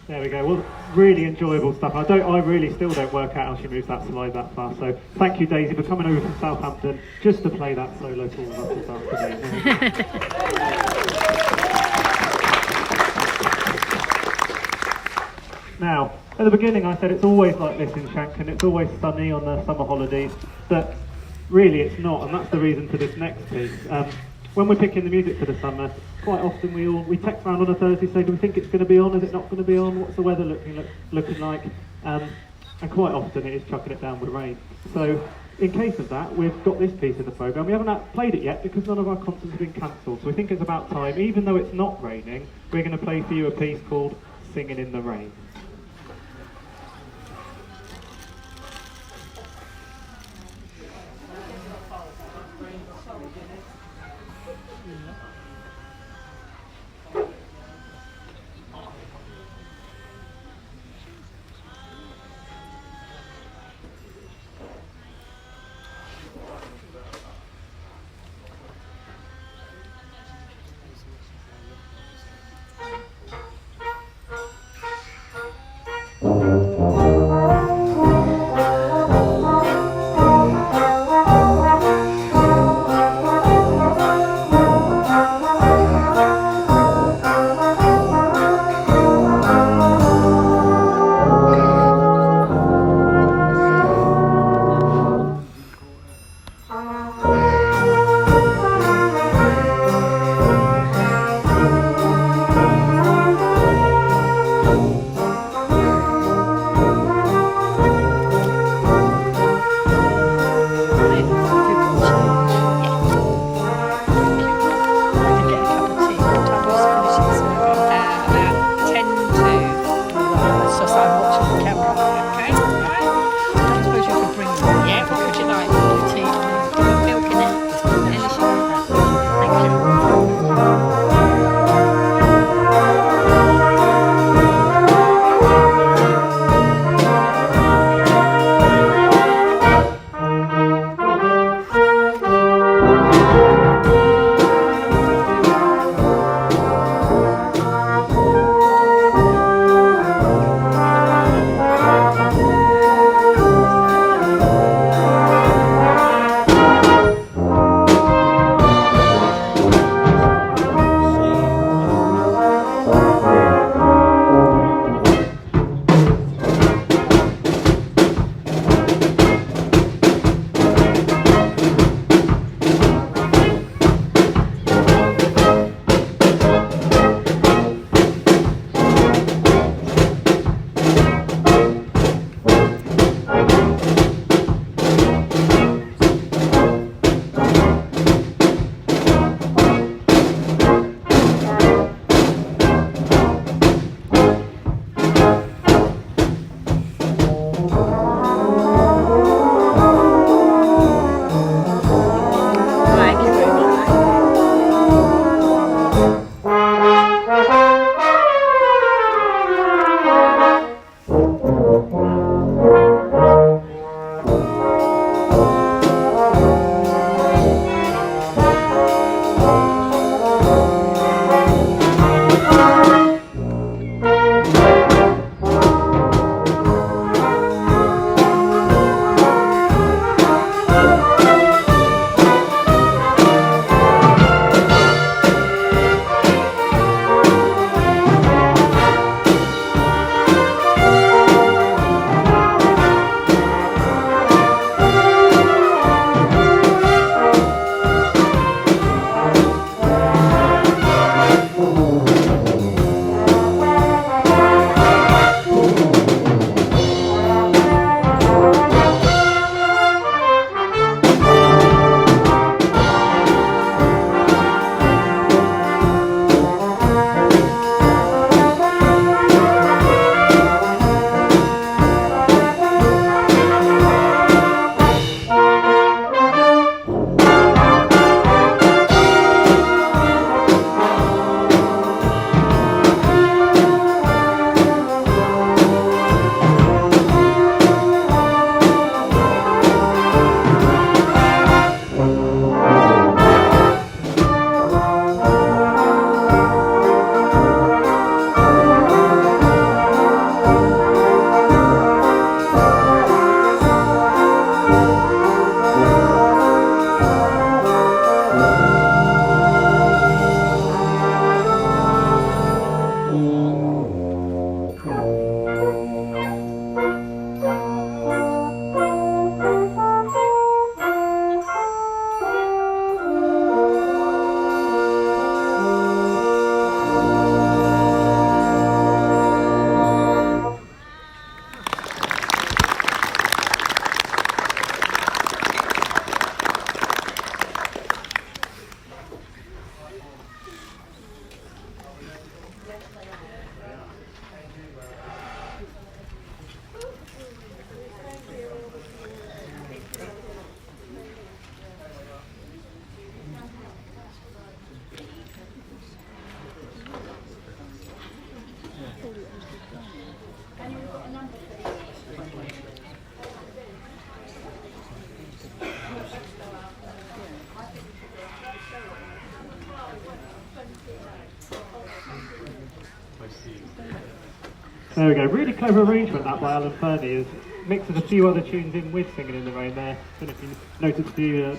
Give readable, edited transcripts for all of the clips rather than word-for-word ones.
There we go. Well, really enjoyable stuff. I really still don't work out how she moves that slide that fast. So thank you, Daisy, for coming over from Southampton just to play that solo for us this afternoon. Now, at the beginning I said it's always like this in Shanken, it's always sunny on the summer holidays, but really it's not, and that's the reason for this next piece. When we're picking the music for the summer, quite often we text around on a Thursday saying, do we think it's going to be on, is it not going to be on, what's the weather looking like? And quite often it is chucking it down with rain. So in case of that, we've got this piece in the programme. We haven't played it yet because none of our concerts have been cancelled, so we think it's about time. Even though it's not raining, we're going to play for you a piece called Singing in the Rain. There we go. Really clever arrangement that by Alan Fernie. Is mixes a few other tunes in with Singing in the Rain there. I don't know if you noticed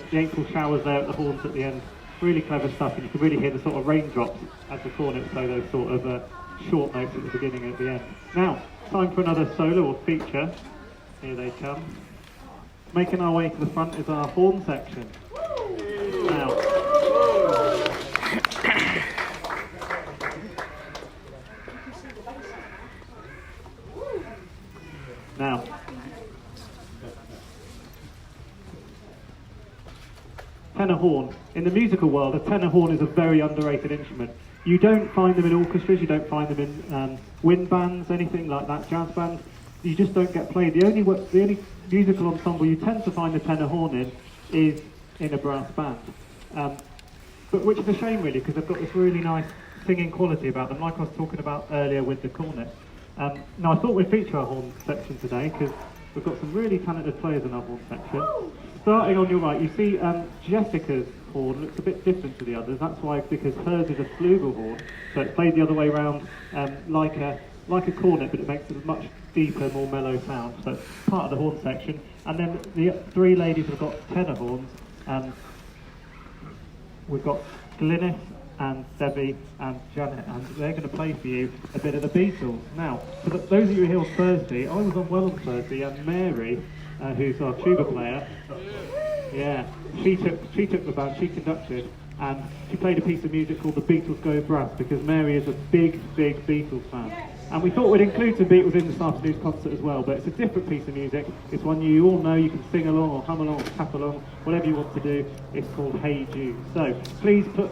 the April showers there at the horns at the end. Really clever stuff, and you can really hear the sort of raindrops as the cornets play those sort of short notes at the beginning and at the end. Now, time for another solo or feature. Here they come. Making our way to the front is our horn section. Now, tenor horn. In the musical world, a tenor horn is a very underrated instrument. You don't find them in orchestras, you don't find them in wind bands, anything like that, jazz bands. You just don't get played. The only musical ensemble you tend to find the tenor horn in is in a brass band. But which is a shame really, because they've got this really nice singing quality about them, like I was talking about earlier with the cornet. Now I thought we'd feature our horn section today, because we've got some really talented players in our horn section. Starting on your right, you see Jessica's horn looks a bit different to the others. That's why, because hers is a flugelhorn, so it's played the other way around, like a cornet, but it makes a much deeper, more mellow sound. So it's part of the horn section. And then the three ladies have got tenor horns. We've got Glynis and Debbie and Janet, and they're going to play for you a bit of the Beatles. Now, for those of you here on Thursday, I was unwell on Thursday, and Mary, who's our tuba player, yeah, she took the band, she conducted, and she played a piece of music called The Beatles Go Brass, because Mary is a big Beatles fan. And we thought we'd include some Beatles in this afternoon's concert as well, but it's a different piece of music. It's one you all know, you can sing along or hum along or tap along, whatever you want to do. It's called Hey Jude. So please put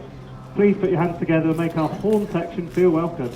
your hands together and make our horn section feel welcome.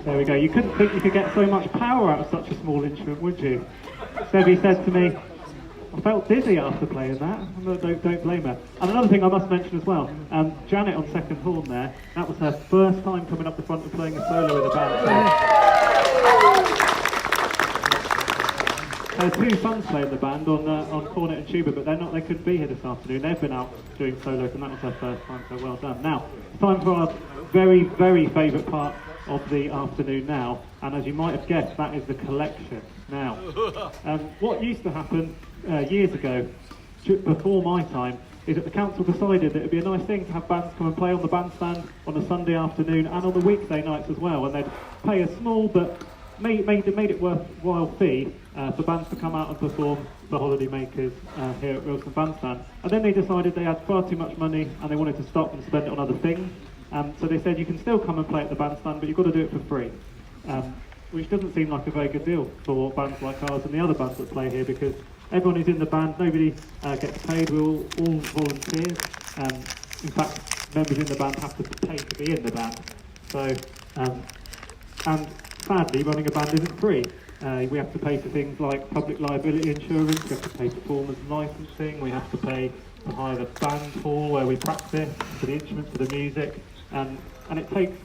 There we go. You couldn't think you could get so much power out of such a small instrument, would you? Debbie said to me, I felt dizzy after playing that. Don't blame her. And another thing I must mention as well, Janet on second horn there, that was her first time coming up the front and playing a solo with a band. Her two sons play in the band on cornet and tuba, but they couldn't be here this afternoon. They've been out doing solos, and that was her first time, so well done. Now, it's time for our very, very favourite part of the afternoon now, and as you might have guessed, that is the collection. Now, what used to happen years ago, before my time, is that the council decided that it would be a nice thing to have bands come and play on the bandstand on a Sunday afternoon and on the weekday nights as well, and they'd pay a small but made it worthwhile fee for bands to come out and perform the holiday makers here at Rylston Bandstand. And then they decided they had far too much money and they wanted to stop and spend it on other things. So they said you can still come and play at the bandstand, but you've got to do it for free. Which doesn't seem like a very good deal for bands like ours and the other bands that play here, because everyone who's in the band, nobody gets paid, we're all volunteers. In fact, members in the band have to pay to be in the band. So, and sadly, running a band isn't free. We have to pay for things like public liability insurance, we have to pay performers licensing, we have to pay to hire the band hall where we practice, for the instruments, for the music, and it takes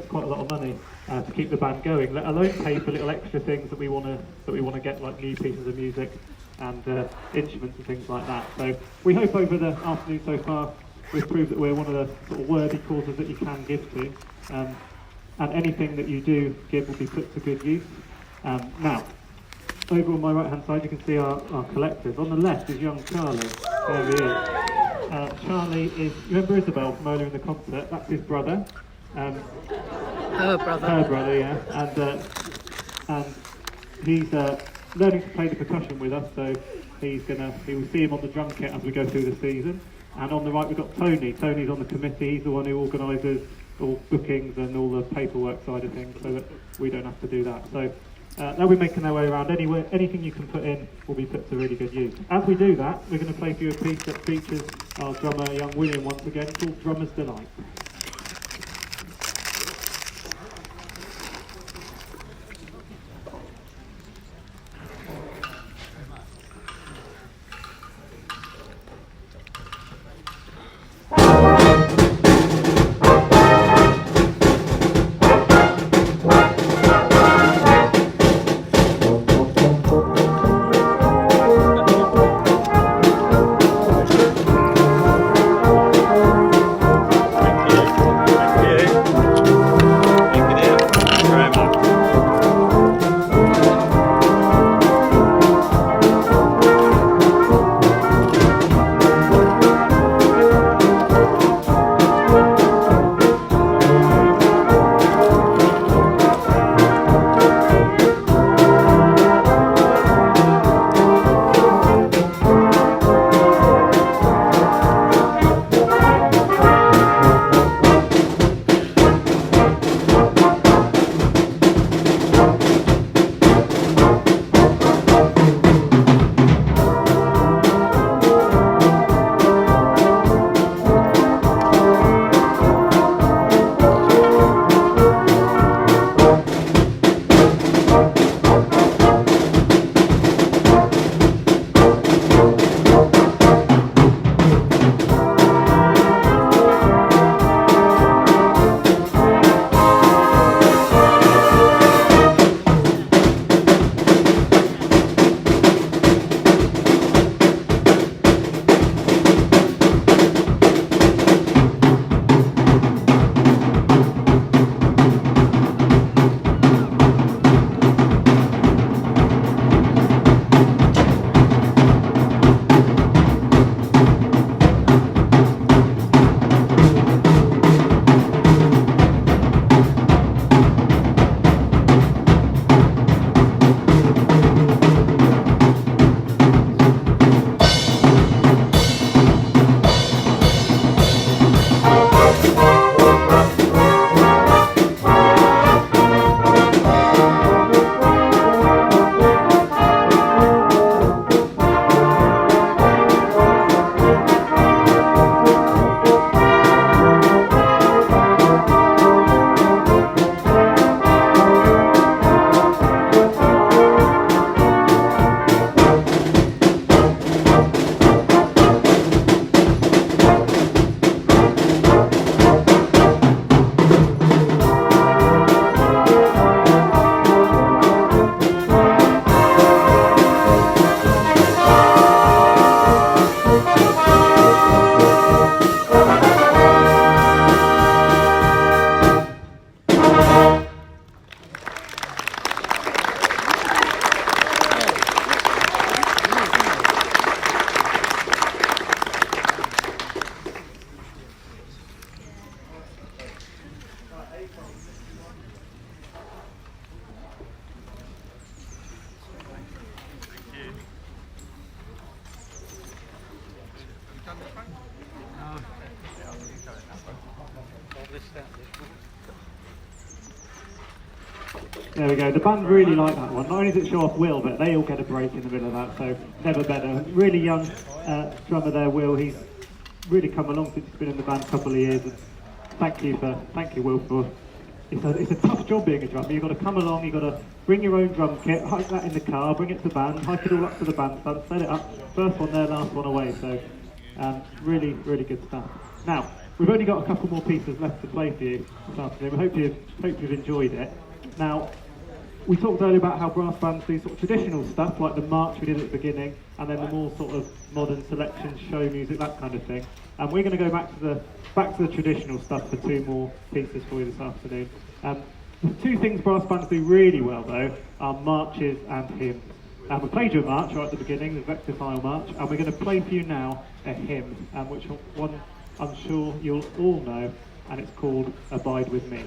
quite a lot of money to keep the band going, let alone pay for little extra things that we want to get, like new pieces of music and instruments and things like that. So we hope over the afternoon so far we've proved that we're one of the sort of worthy causes that you can give to, and anything that you do give will be put to good use. Now, over on my right hand side you can see our collectors. On the left is young Charlie. There he is. Charlie is, you remember Isabel from earlier in the concert? That's his brother. Her brother. Her brother, yeah. And he's learning to play the percussion with us, so he will see him on the drum kit as we go through the season. And on the right we've got Tony. Tony's on the committee. He's the one who organises all bookings and all the paperwork side of things, so that we don't have to do that. So they'll be making their way around. Anything you can put in will be put to really good use. As we do that, we're going to play for you a piece that features our drummer, young William, once again, called Drummer's Delight. There we go. The band really like that one. Not only does it show off Will, but they all get a break in the middle of that, so never better. Really young drummer there, Will. He's really come along since he's been in the band a couple of years. And thank you, Will, for. It's a tough job being a drummer. You've got to come along, you've got to bring your own drum kit, hike that in the car, bring it to the band, hike it all up to the bandstand, set it up. First one there, last one away. So really, really good stuff. Now, we've only got a couple more pieces left to play for you this afternoon. We hope you've enjoyed it. Now, we talked earlier about how brass bands do sort of traditional stuff, like the march we did at the beginning, and then the more sort of modern selection, show music, that kind of thing. And we're going to go back to the traditional stuff for two more pieces for you this afternoon. The two things brass bands do really well, though, are marches and hymns. And we played you a march right at the beginning, the Vectis March, and we're going to play for you now a hymn, which one I'm sure you'll all know, and it's called Abide With Me.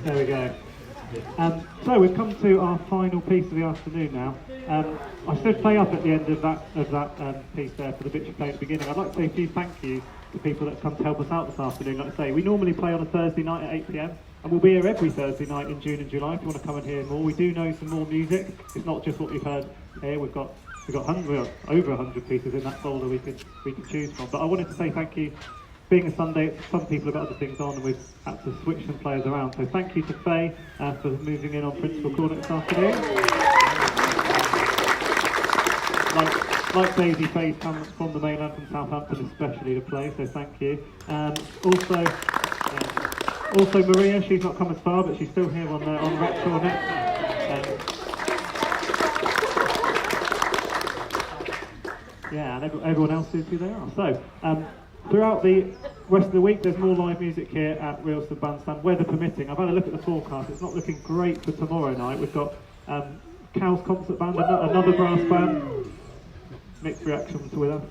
There we go. So we've come to our final piece of the afternoon now. I should play up at the end of that piece there for the bit you played at the beginning. I'd like to say a few thank you to people that have come to help us out this afternoon. Like I say, we normally play on a Thursday night at 8 p.m. and we'll be here every Thursday night in June and July if you want to come and hear more. We do know some more music. It's not just what you've heard here. We've got over 100 pieces in that folder we can choose from. But I wanted to say thank you. Being a Sunday, some people have got other things on and we've had to switch some players around. So thank you to Faye for moving in on principal corner this afternoon. like Daisy Faith comes from the mainland, from Southampton especially, to play, so thank you. Also Maria, she's not come as far, but she's still here on Retro Net. Yeah, and everyone else is who they are. So, throughout the rest of the week, there's more live music here at Rylston Bandstand, weather permitting. I've had a look at the forecast. It's not looking great for tomorrow night. We've got Cow's Concert Band, another brass band. Mixed reactions with them.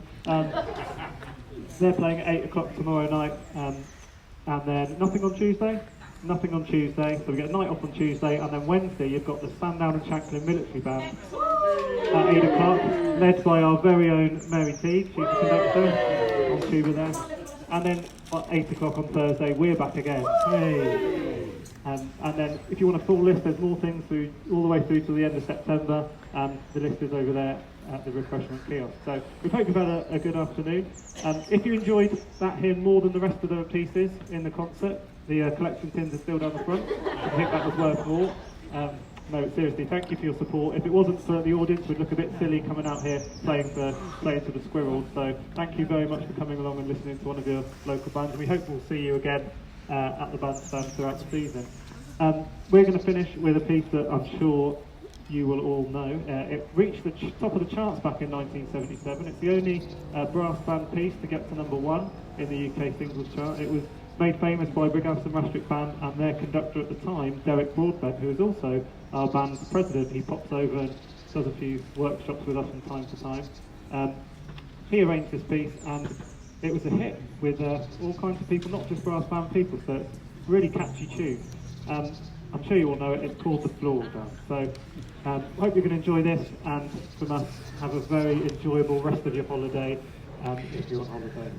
They're playing at 8 o'clock tomorrow night. And then nothing on Tuesday. So we get a night off on Tuesday, and then Wednesday you've got the Sandown and Shanklin Military Band at 8 o'clock, led by our very own Mary Teague, she's the conductor on tuba there. And then at 8 o'clock on Thursday we're back again. Hey. And then if you want a full list, there's more things all the way through to the end of September. The list is over there at the refreshment kiosk. So we hope you've had a good afternoon. If you enjoyed that hymn more than the rest of the pieces in the concert, the collection tins are still down the front. I think that was worth more. No, seriously, thank you for your support. If it wasn't for the audience, we'd look a bit silly coming out here playing to the squirrels. So thank you very much for coming along and listening to one of your local bands. And we hope we'll see you again at the bandstand throughout the season. We're going to finish with a piece that I'm sure you will all know. It reached the top of the charts back in 1977. It's the only brass band piece to get to #1 in the UK singles chart. It was made famous by Brighouse and Rastrick Band and their conductor at the time, Derek Broadbent, who is also our band's president. He pops over and does a few workshops with us from time to time. He arranged this piece, and it was a hit with all kinds of people, not just brass band people, so it's a really catchy tune. I'm sure you all know it. It's called The Floor Dance. So hope you can enjoy this, and from us, have a very enjoyable rest of your holiday if you're on holiday.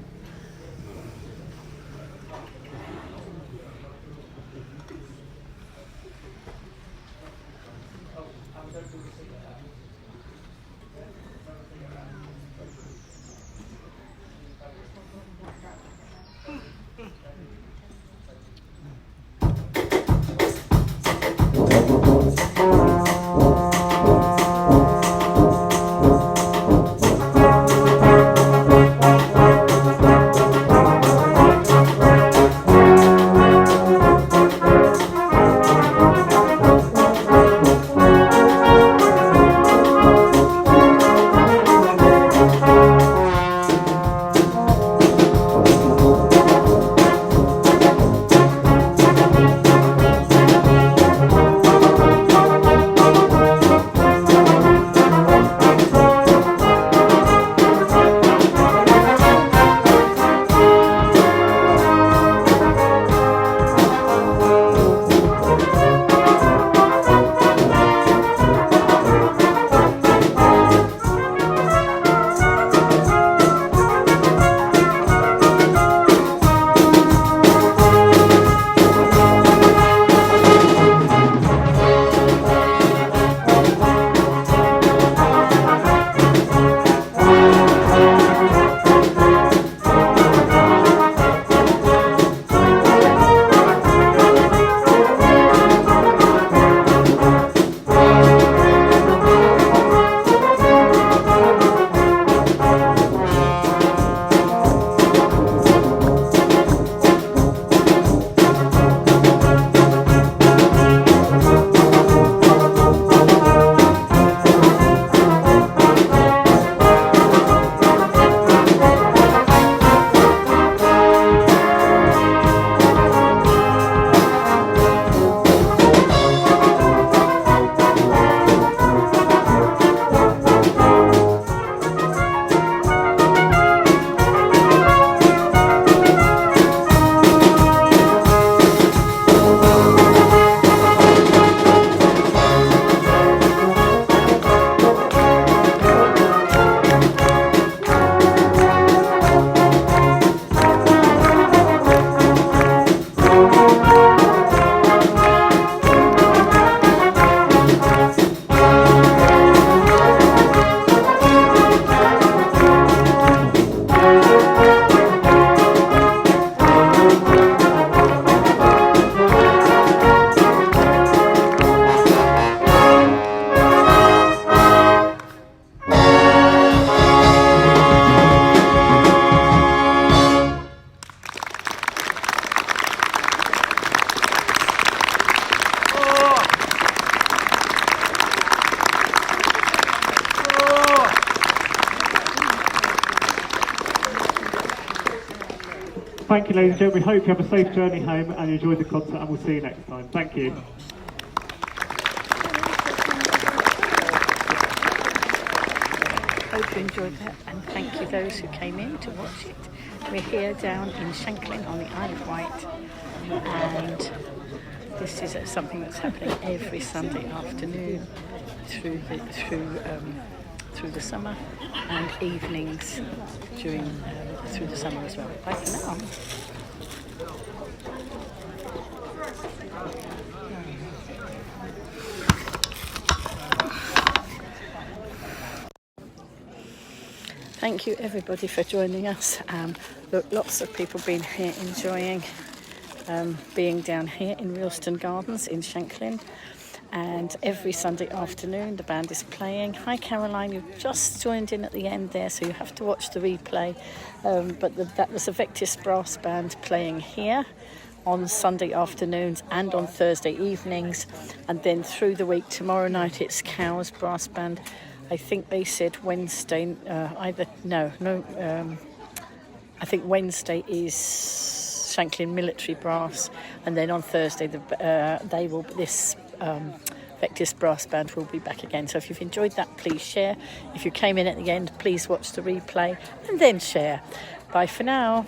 Thank you, ladies and gentlemen. We hope you have a safe journey home and you enjoyed the concert, and we'll see you next time. Thank you. Hope you enjoyed that, and thank you those who came in to watch it. We're here down in Shanklin on the Isle of Wight, and this is something that's happening every Sunday afternoon through the summer, and evenings through the summer as well. Bye for now. Thank you everybody for joining us. Look, lots of people been here enjoying being down here in Rylston Gardens in Shanklin, and every Sunday afternoon the band is playing. Hi Caroline, you've just joined in at the end there, so you have to watch the replay, but that was the Vectis Brass Band playing here on Sunday afternoons and on Thursday evenings, and then through the week tomorrow night it's Cow's Brass Band. I think they said Wednesday, I think Wednesday is Shanklin Military Brass, and then on Thursday this Vectis Brass Band will be back again. So if you've enjoyed that, please share. If you came in at the end, please watch the replay and then share. Bye for now.